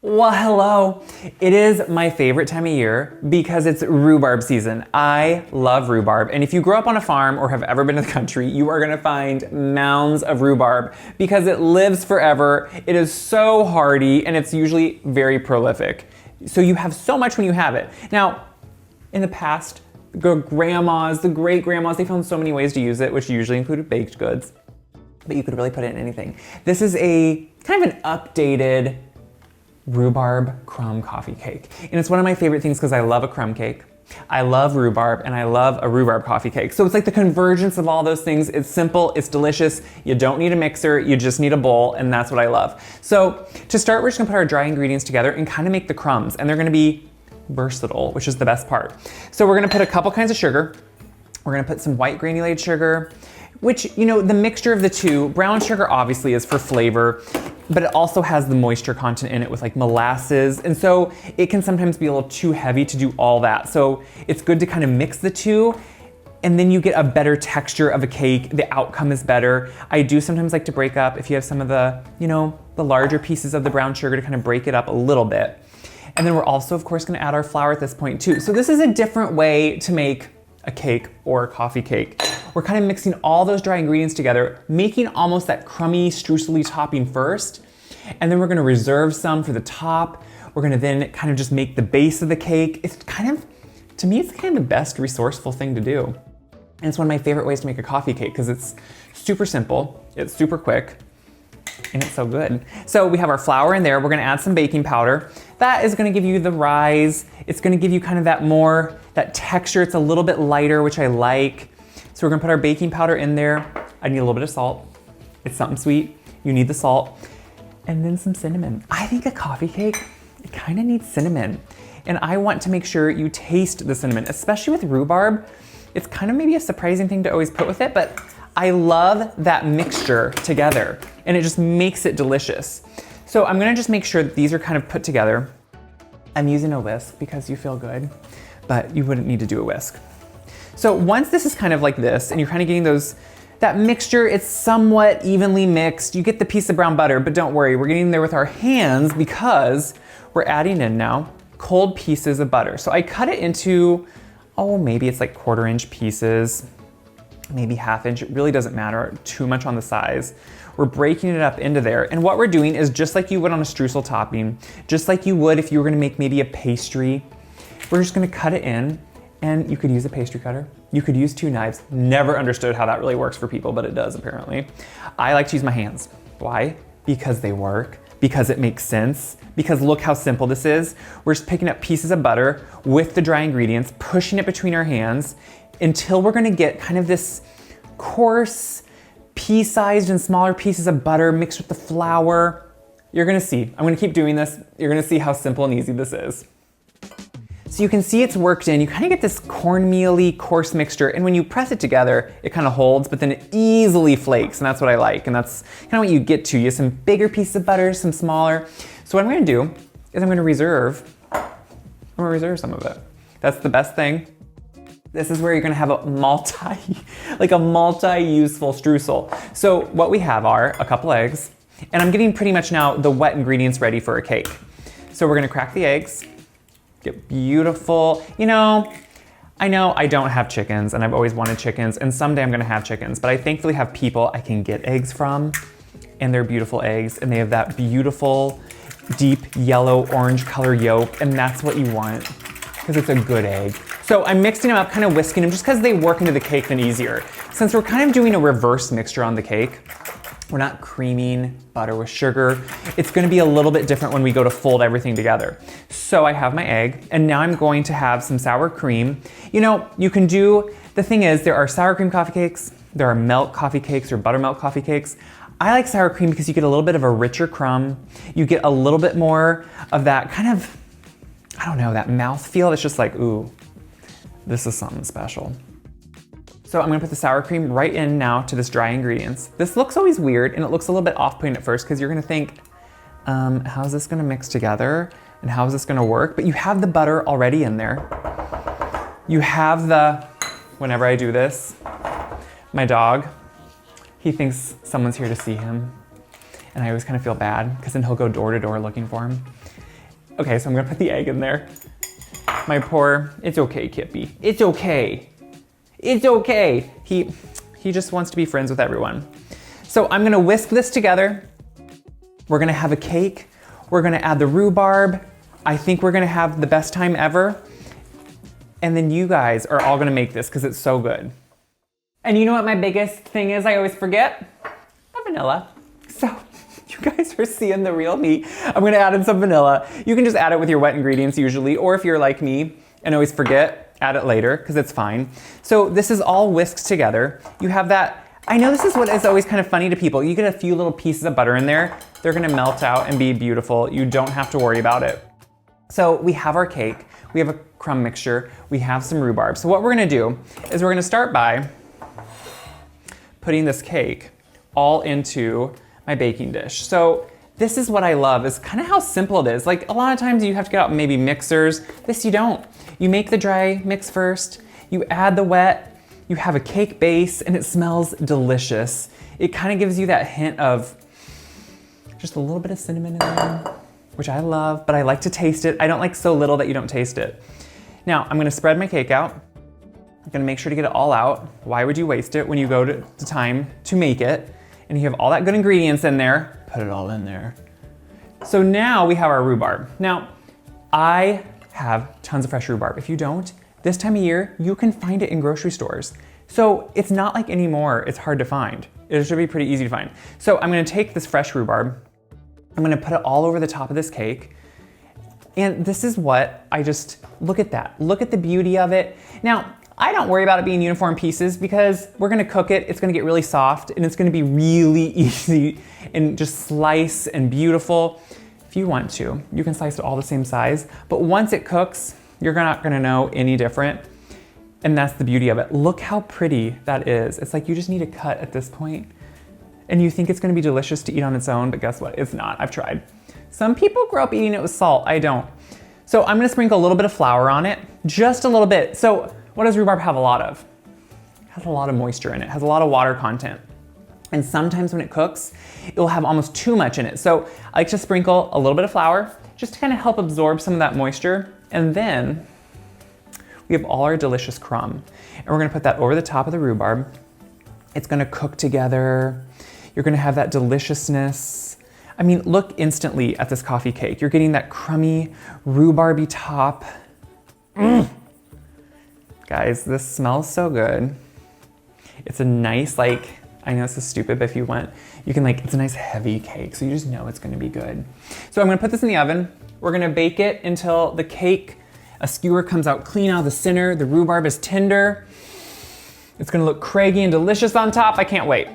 Well, hello. It is my favorite time of year because it's rhubarb season. I love rhubarb. And if you grew up on a farm or have ever been to the country, you are gonna find mounds of rhubarb because it lives forever. It is so hardy and it's usually very prolific. So you have so much when you have it. Now, in the past, the grandmas, the great grandmas, they found so many ways to use it, which usually included baked goods, but you could really put it in anything. This is a kind of an updated rhubarb crumb coffee cake. And it's one of my favorite things because I love a crumb cake, I love rhubarb, and I love a rhubarb coffee cake. So it's like the convergence of all those things. It's simple, it's delicious. You don't need a mixer, you just need a bowl, and that's what I love. So to start, we're just gonna put our dry ingredients together and kind of make the crumbs, and they're gonna be versatile, which is the best part. So we're gonna put a couple kinds of sugar. We're gonna put some white granulated sugar, which, you know, the mixture of the two, brown sugar obviously is for flavor, but it also has the moisture content in it with like molasses. And so it can sometimes be a little too heavy to do all that. So it's good to kind of mix the two and then you get a better texture of a cake. The outcome is better. I do sometimes like to break up if you have some of the, you know, the larger pieces of the brown sugar to kind of break it up a little bit. And then we're also, of course, gonna add our flour at this point too. So this is a different way to make a cake or a coffee cake. We're kind of mixing all those dry ingredients together, making almost that crummy, streusel-y topping first, and then we're gonna reserve some for the top. We're gonna then kind of just make the base of the cake. It's kind of, to me, it's kind of the best resourceful thing to do. And it's one of my favorite ways to make a coffee cake because it's super simple, it's super quick, and it's so good. So we have our flour in there. We're gonna add some baking powder. That is gonna give you the rise. It's gonna give you kind of that texture. It's a little bit lighter, which I like. So we're gonna put our baking powder in there. I need a little bit of salt. It's something sweet. You need the salt. And then some cinnamon. I think a coffee cake, it kind of needs cinnamon. And I want to make sure you taste the cinnamon, especially with rhubarb. It's kind of maybe a surprising thing to always put with it, but I love that mixture together and it just makes it delicious. So I'm gonna just make sure that these are kind of put together. I'm using a whisk because you feel good, but you wouldn't need to do a whisk. So once this is kind of like this and you're kind of getting that mixture, it's somewhat evenly mixed. You get the piece of brown butter, but don't worry, we're getting there with our hands because we're adding in now cold pieces of butter. So I cut it into, maybe it's like 1/4 inch pieces, maybe 1/2 inch. It really doesn't matter too much on the size. We're breaking it up into there. And what we're doing is just like you would on a streusel topping, just like you would if you were gonna make maybe a pastry, we're just gonna cut it in. And you could use a pastry cutter. You could use 2 knives. Never understood how that really works for people, but it does apparently. I like to use my hands. Why? Because they work, because it makes sense, because look how simple this is. We're just picking up pieces of butter with the dry ingredients, pushing it between our hands until we're gonna get kind of this coarse, pea-sized and smaller pieces of butter mixed with the flour. You're gonna see, I'm gonna keep doing this. You're gonna see how simple and easy this is. So you can see it's worked in. You kind of get this cornmeal-y coarse mixture, and when you press it together, it kind of holds, but then it easily flakes, and that's what I like, and that's kind of what you get to. You have some bigger pieces of butter, some smaller. So what I'm gonna do is I'm gonna reserve some of it. That's the best thing. This is where you're gonna have a multi-useful streusel. So what we have are a couple eggs, and I'm getting pretty much now the wet ingredients ready for a cake. So we're gonna crack the eggs. Get beautiful. You know, I know I don't have chickens and I've always wanted chickens and someday I'm gonna have chickens, but I thankfully have people I can get eggs from and they're beautiful eggs and they have that beautiful deep yellow orange color yolk and that's what you want because it's a good egg. So I'm mixing them up, kind of whisking them just because they work into the cake then easier. Since we're kind of doing a reverse mixture on the cake, we're not creaming butter with sugar. It's gonna be a little bit different when we go to fold everything together. So I have my egg, and now I'm going to have some sour cream. You know, you can do, the thing is, there are sour cream coffee cakes, there are milk coffee cakes or buttermilk coffee cakes. I like sour cream because you get a little bit of a richer crumb. You get a little bit more of that kind of, I don't know, that mouthfeel that's just like, ooh, this is something special. So I'm gonna put the sour cream right in now to this dry ingredients. This looks always weird and it looks a little bit off-putting at first because you're gonna think, how's this gonna mix together and how is this gonna work? But you have the butter already in there. You have whenever I do this, my dog, he thinks someone's here to see him. And I always kind of feel bad because then he'll go door to door looking for him. Okay, so I'm gonna put the egg in there. It's okay, Kippy. It's okay. It's okay. He just wants to be friends with everyone. So I'm gonna whisk this together. We're gonna have a cake. We're gonna add the rhubarb. I think we're gonna have the best time ever. And then you guys are all gonna make this because it's so good. And you know what my biggest thing is I always forget? The vanilla. So you guys are seeing the real me. I'm gonna add in some vanilla. You can just add it with your wet ingredients usually, or if you're like me and always forget, add it later because it's fine. So this is all whisked together. You have that, I know this is what is always kind of funny to people. You get a few little pieces of butter in there. They're gonna melt out and be beautiful. You don't have to worry about it. So we have our cake. We have a crumb mixture. We have some rhubarb. So what we're gonna do is we're gonna start by putting this cake all into my baking dish. So this is what I love, is kind of how simple it is. Like a lot of times you have to get out maybe mixers. This you don't. You make the dry mix first, you add the wet, you have a cake base, and it smells delicious. It kind of gives you that hint of just a little bit of cinnamon in there, which I love, but I like to taste it. I don't like so little that you don't taste it. Now I'm gonna spread my cake out. I'm gonna make sure to get it all out. Why would you waste it when you go to time to make it? And you have all that good ingredients in there, put it all in there. So now we have our rhubarb. Now, I have tons of fresh rhubarb. If you don't, this time of year, you can find it in grocery stores. So it's not like anymore, it's hard to find. It should be pretty easy to find. So I'm gonna take this fresh rhubarb, I'm gonna put it all over the top of this cake. And this is what look at that. Look at the beauty of it. Now, I don't worry about it being uniform pieces because we're gonna cook it, it's gonna get really soft, and it's gonna be really easy and just slice and beautiful. If you want to, you can slice it all the same size, but once it cooks, you're not gonna know any different. And that's the beauty of it. Look how pretty that is. It's like you just need a cut at this point, and you think it's gonna be delicious to eat on its own, but guess what? It's not. I've tried. Some people grow up eating it with salt. I don't. So I'm gonna sprinkle a little bit of flour on it, just a little bit. So what does rhubarb have a lot of? It has a lot of moisture in it, has a lot of water content. And sometimes when it cooks, it'll have almost too much in it. So I like to sprinkle a little bit of flour just to kind of help absorb some of that moisture. And then we have all our delicious crumb. And we're gonna put that over the top of the rhubarb. It's gonna cook together. You're gonna have that deliciousness. I mean, look instantly at this coffee cake. You're getting that crummy, rhubarby top. Guys, this smells so good. It's a nice, I know this is stupid, but if you want, you can it's a nice heavy cake, so you just know it's gonna be good. So I'm gonna put this in the oven. We're gonna bake it until the cake, a skewer comes out clean out of the center, the rhubarb is tender. It's gonna look craggy and delicious on top. I can't wait.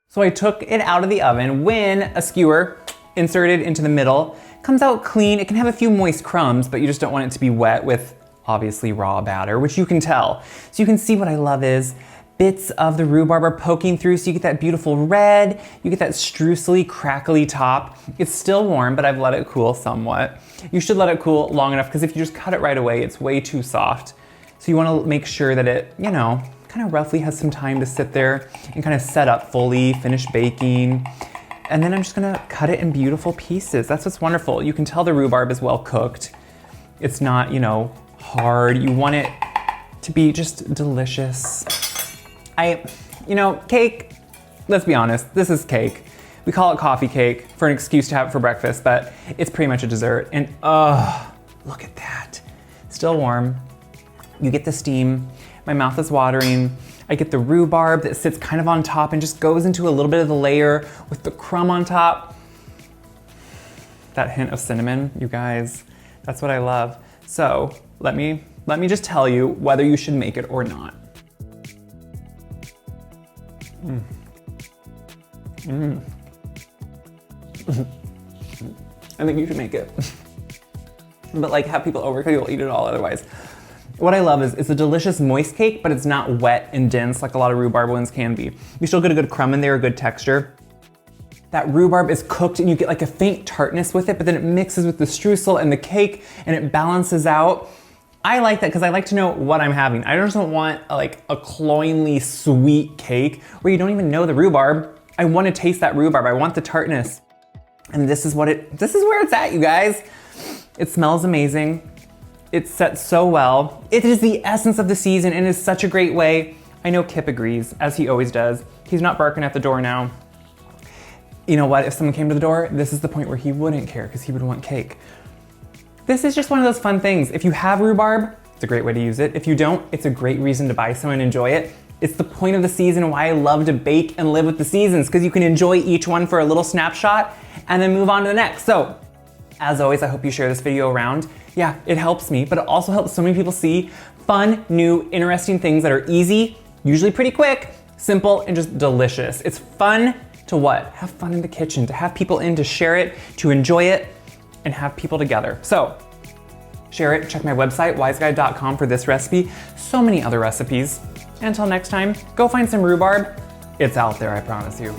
So I took it out of the oven when a skewer inserted into the middle comes out clean. It can have a few moist crumbs, but you just don't want it to be wet with obviously raw batter, which you can tell. So you can see what I love is bits of the rhubarb are poking through, so you get that beautiful red, you get that streusely, crackly top. It's still warm, but I've let it cool somewhat. You should let it cool long enough, because if you just cut it right away, it's way too soft. So you wanna make sure that it, kind of roughly has some time to sit there and kind of set up fully, finish baking. And then I'm just gonna cut it in beautiful pieces. That's what's wonderful. You can tell the rhubarb is well cooked. It's not, hard. You want it to be just delicious. Cake, let's be honest, this is cake. We call it coffee cake for an excuse to have it for breakfast, but it's pretty much a dessert. And look at that. Still warm. You get the steam. My mouth is watering. I get the rhubarb that sits kind of on top and just goes into a little bit of the layer with the crumb on top. That hint of cinnamon, you guys, that's what I love. So let me just tell you whether you should make it or not. I think you should make it. But have people over because you'll eat it all otherwise. What I love is it's a delicious moist cake, but it's not wet and dense like a lot of rhubarb ones can be. You still get a good crumb in there, a good texture. That rhubarb is cooked and you get a faint tartness with it, but then it mixes with the streusel and the cake and it balances out. I like that because I like to know what I'm having. I just don't want a cloyingly sweet cake where you don't even know the rhubarb. I want to taste that rhubarb. I want the tartness. And this is where it's at, you guys. It smells amazing. It's set so well. It is the essence of the season and is such a great way. I know Kip agrees, as he always does. He's not barking at the door now. You know what, if someone came to the door, this is the point where he wouldn't care because he would want cake. This is just one of those fun things. If you have rhubarb, it's a great way to use it. If you don't, it's a great reason to buy some and enjoy it. It's the point of the season and why I love to bake and live with the seasons, because you can enjoy each one for a little snapshot and then move on to the next. So, as always, I hope you share this video around. Yeah, it helps me, but it also helps so many people see fun, new, interesting things that are easy, usually pretty quick, simple, and just delicious. It's fun to what? Have fun in the kitchen, to have people in, to share it, to enjoy it, and have people together. So, share it, check my website, wiseguy.com for this recipe, so many other recipes. Until next time, go find some rhubarb. It's out there, I promise you.